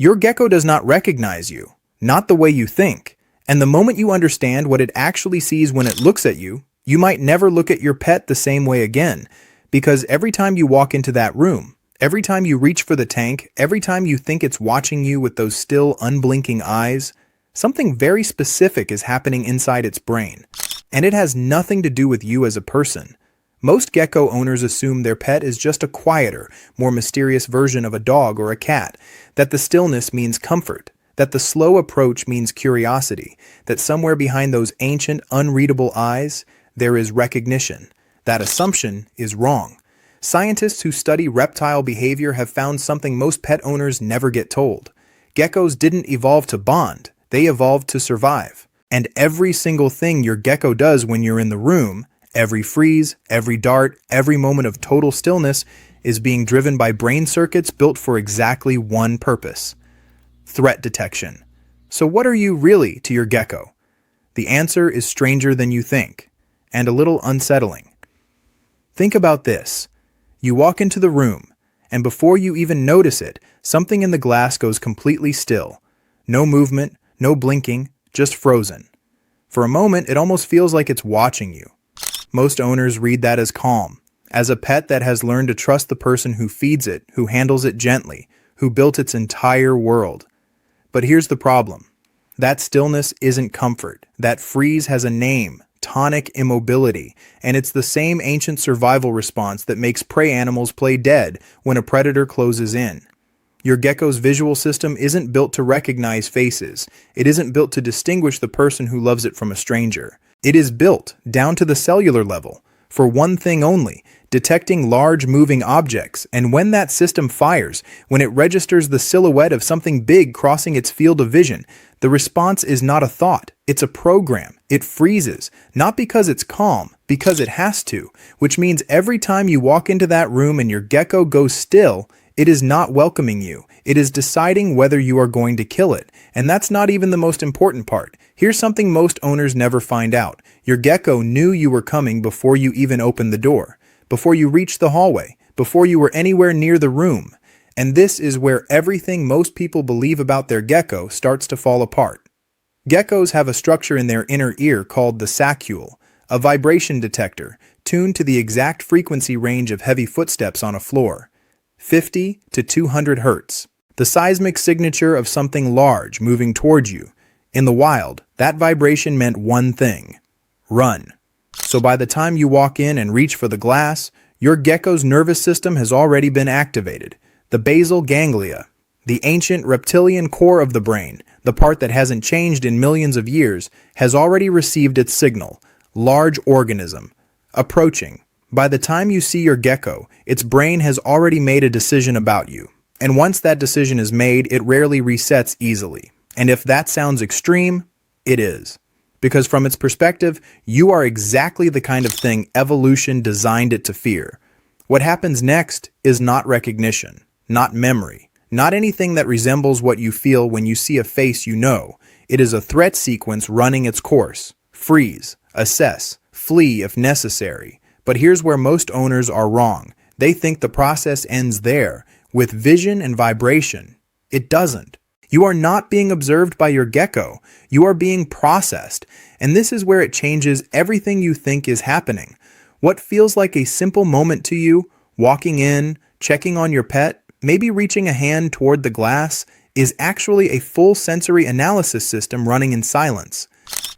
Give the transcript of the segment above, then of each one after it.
Your gecko does not recognize you, not the way you think. And the moment you understand what it actually sees when it looks at you, you might never look at your pet the same way again. Because every time you walk into that room, every time you reach for the tank, every time you think it's watching you with those still, unblinking eyes, something very specific is happening inside its brain. And it has nothing to do with you as a person. Most gecko owners assume their pet is just a quieter, more mysterious version of a dog or a cat, that the stillness means comfort, that the slow approach means curiosity, that somewhere behind those ancient, unreadable eyes, there is recognition. That assumption is wrong. Scientists who study reptile behavior have found something most pet owners never get told. Geckos didn't evolve to bond, they evolved to survive. And every single thing your gecko does when you're in the room, every freeze, every dart, every moment of total stillness is being driven by brain circuits built for exactly one purpose: threat detection. So what are you really to your gecko? The answer is stranger than you think, and a little unsettling. Think about this. You walk into the room, and before you even notice it, something in the glass goes completely still. No movement, no blinking, just frozen. For a moment, it almost feels like it's watching you. Most owners read that as calm, as a pet that has learned to trust the person who feeds it, who handles it gently, who built its entire world. But here's the problem. That stillness isn't comfort. That freeze has a name: tonic immobility, and it's the same ancient survival response that makes prey animals play dead when a predator closes in. Your gecko's visual system isn't built to recognize faces. It isn't built to distinguish the person who loves it from a stranger. It is built, down to the cellular level, for one thing only: detecting large moving objects. And when that system fires, when it registers the silhouette of something big crossing its field of vision, the response is not a thought, it's a program. It freezes, not because it's calm, because it has to, which means every time you walk into that room and your gecko goes still, it is not welcoming you. It is deciding whether you are going to kill it. And that's not even the most important part. Here's something most owners never find out. Your gecko knew you were coming before you even opened the door, before you reached the hallway, before you were anywhere near the room. And this is where everything most people believe about their gecko starts to fall apart. Geckos have a structure in their inner ear called the saccule, a vibration detector tuned to the exact frequency range of heavy footsteps on a floor. 50 to 200 hertz, the seismic signature of something large moving towards you. In the wild, that vibration meant one thing: run. So by the time you walk in and reach for the glass, your gecko's nervous system has already been activated. The basal ganglia, the ancient reptilian core of the brain, the part that hasn't changed in millions of years, has already received its signal: large organism, approaching. By the time you see your gecko, its brain has already made a decision about you. And once that decision is made, it rarely resets easily. And if that sounds extreme, it is. Because from its perspective, you are exactly the kind of thing evolution designed it to fear. What happens next is not recognition, not memory, not anything that resembles what you feel when you see a face you know. It is a threat sequence running its course. Freeze, assess, flee if necessary. But here's where most owners are wrong. They think the process ends there, with vision and vibration. It doesn't. You are not being observed by your gecko. You are being processed. And this is where it changes everything you think is happening. What feels like a simple moment to you, walking in, checking on your pet, maybe reaching a hand toward the glass, is actually a full sensory analysis system running in silence.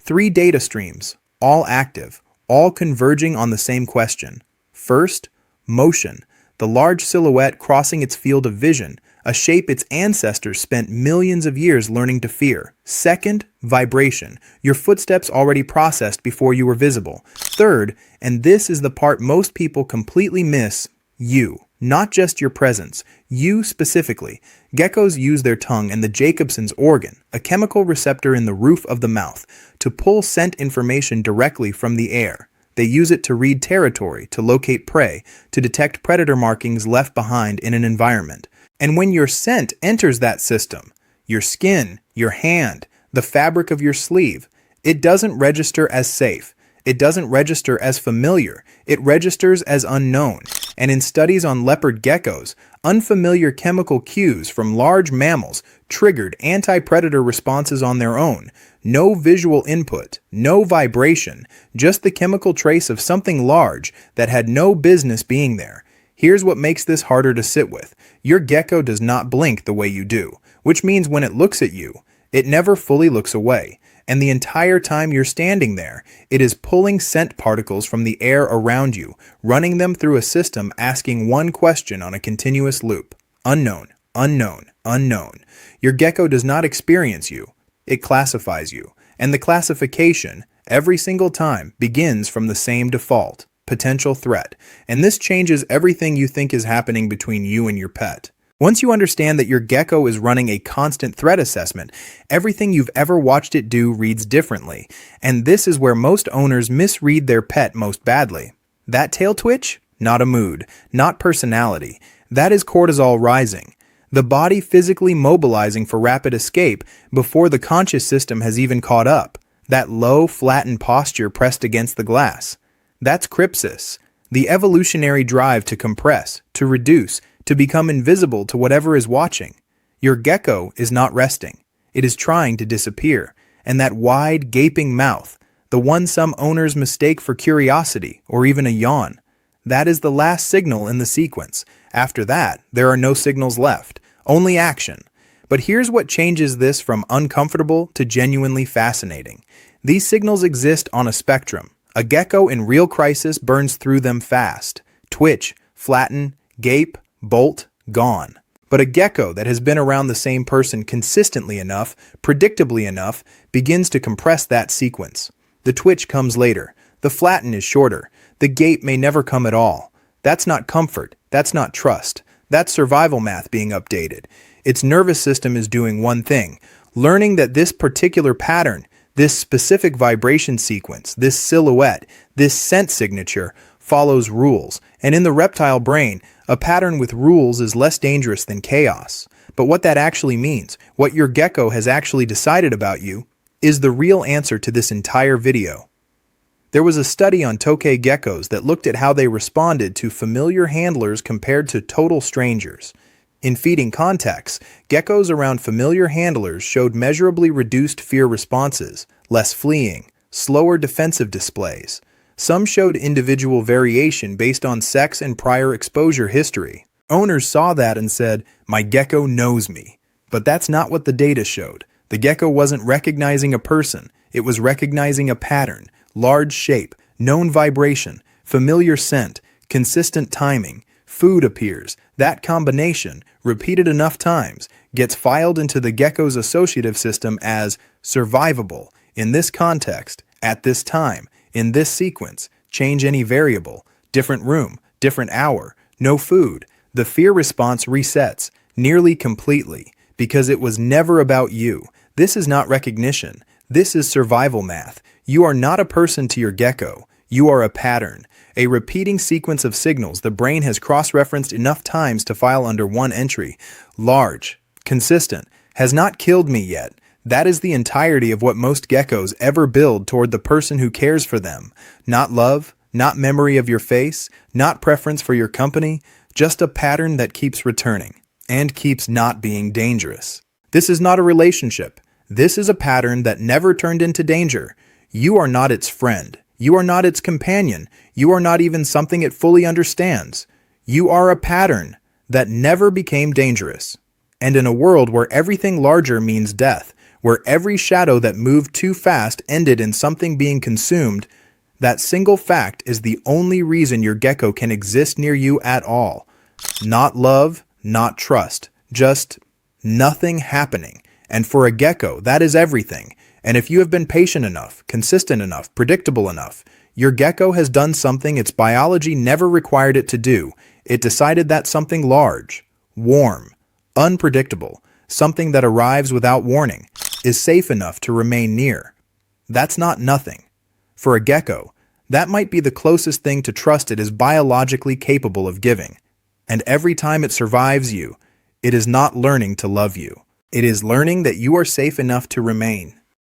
3 data streams, all active, all converging on the same question. First, motion, the large silhouette crossing its field of vision, a shape its ancestors spent millions of years learning to fear. Second, vibration, your footsteps already processed before you were visible. Third, and this is the part most people completely miss, you. Not just your presence, you specifically. Geckos use their tongue and the Jacobson's organ, a chemical receptor in the roof of the mouth, to pull scent information directly from the air. They use it to read territory, to locate prey, to detect predator markings left behind in an environment. And when your scent enters that system, your skin, your hand, the fabric of your sleeve, it doesn't register as safe. It doesn't register as familiar, it registers as unknown. And in studies on leopard geckos, unfamiliar chemical cues from large mammals triggered anti-predator responses on their own. No visual input, no vibration, just the chemical trace of something large that had no business being there. Here's what makes this harder to sit with. Your gecko does not blink the way you do, which means when it looks at you, it never fully looks away. And the entire time you're standing there, it is pulling scent particles from the air around you, running them through a system asking one question on a continuous loop. Unknown, unknown, unknown. Your gecko does not experience you. It classifies you. And the classification, every single time, begins from the same default, potential threat. And this changes everything you think is happening between you and your pet. Once you understand that your gecko is running a constant threat assessment, everything you've ever watched it do reads differently. And this is where most owners misread their pet most badly. That tail twitch? Not a mood, not personality. That is cortisol rising. The body physically mobilizing for rapid escape before the conscious system has even caught up. That low, flattened posture pressed against the glass. That's crypsis, the evolutionary drive to compress, to reduce, to become invisible to whatever is watching. Your gecko is not resting. It is trying to disappear. And that wide, gaping mouth, the one some owners mistake for curiosity or even a yawn, that is the last signal in the sequence. After that, there are no signals left, only action. But here's what changes this from uncomfortable to genuinely fascinating. These signals exist on a spectrum. A gecko in real crisis burns through them fast. Twitch, flatten, gape, bolt, gone. But a gecko that has been around the same person consistently enough, predictably enough, begins to compress that sequence. The twitch comes later. The flatten is shorter. The gape may never come at all. That's not comfort. That's not trust. That's survival math being updated. Its nervous system is doing one thing, learning that this particular pattern, this specific vibration sequence, this silhouette, this scent signature, follows rules. And in the reptile brain, a pattern with rules is less dangerous than chaos. But what that actually means, what your gecko has actually decided about you, is the real answer to this entire video. There was a study on tokay geckos that looked at how they responded to familiar handlers compared to total strangers. In feeding contexts, geckos around familiar handlers showed measurably reduced fear responses, less fleeing, slower defensive displays. Some showed individual variation based on sex and prior exposure history. Owners saw that and said, "My gecko knows me." But that's not what the data showed. The gecko wasn't recognizing a person, it was recognizing a pattern, large shape, known vibration, familiar scent, consistent timing. Food appears. That combination, repeated enough times, gets filed into the gecko's associative system as survivable. In this context, at this time, in this sequence, change any variable, different room, different hour, no food. The fear response resets, nearly completely, because it was never about you. This is not recognition. This is survival math. You are not a person to your gecko. You are a pattern, a repeating sequence of signals the brain has cross-referenced enough times to file under one entry. Large, consistent, has not killed me yet. That is the entirety of what most geckos ever build toward the person who cares for them. Not love, not memory of your face, not preference for your company, just a pattern that keeps returning and keeps not being dangerous. This is not a relationship. This is a pattern that never turned into danger. You are not its friend. You are not its companion. You are not even something it fully understands. You are a pattern that never became dangerous. And in a world where everything larger means death, where every shadow that moved too fast ended in something being consumed, that single fact is the only reason your gecko can exist near you at all. Not love, not trust, just nothing happening. And for a gecko, that is everything. And if you have been patient enough, consistent enough, predictable enough, your gecko has done something its biology never required it to do. It decided that something large, warm, unpredictable, something that arrives without warning, is safe enough to remain near. That's not nothing. For a gecko, that might be the closest thing to trust it is biologically capable of giving. And every time it survives you, it is not learning to love you. It is learning that you are safe enough to remain.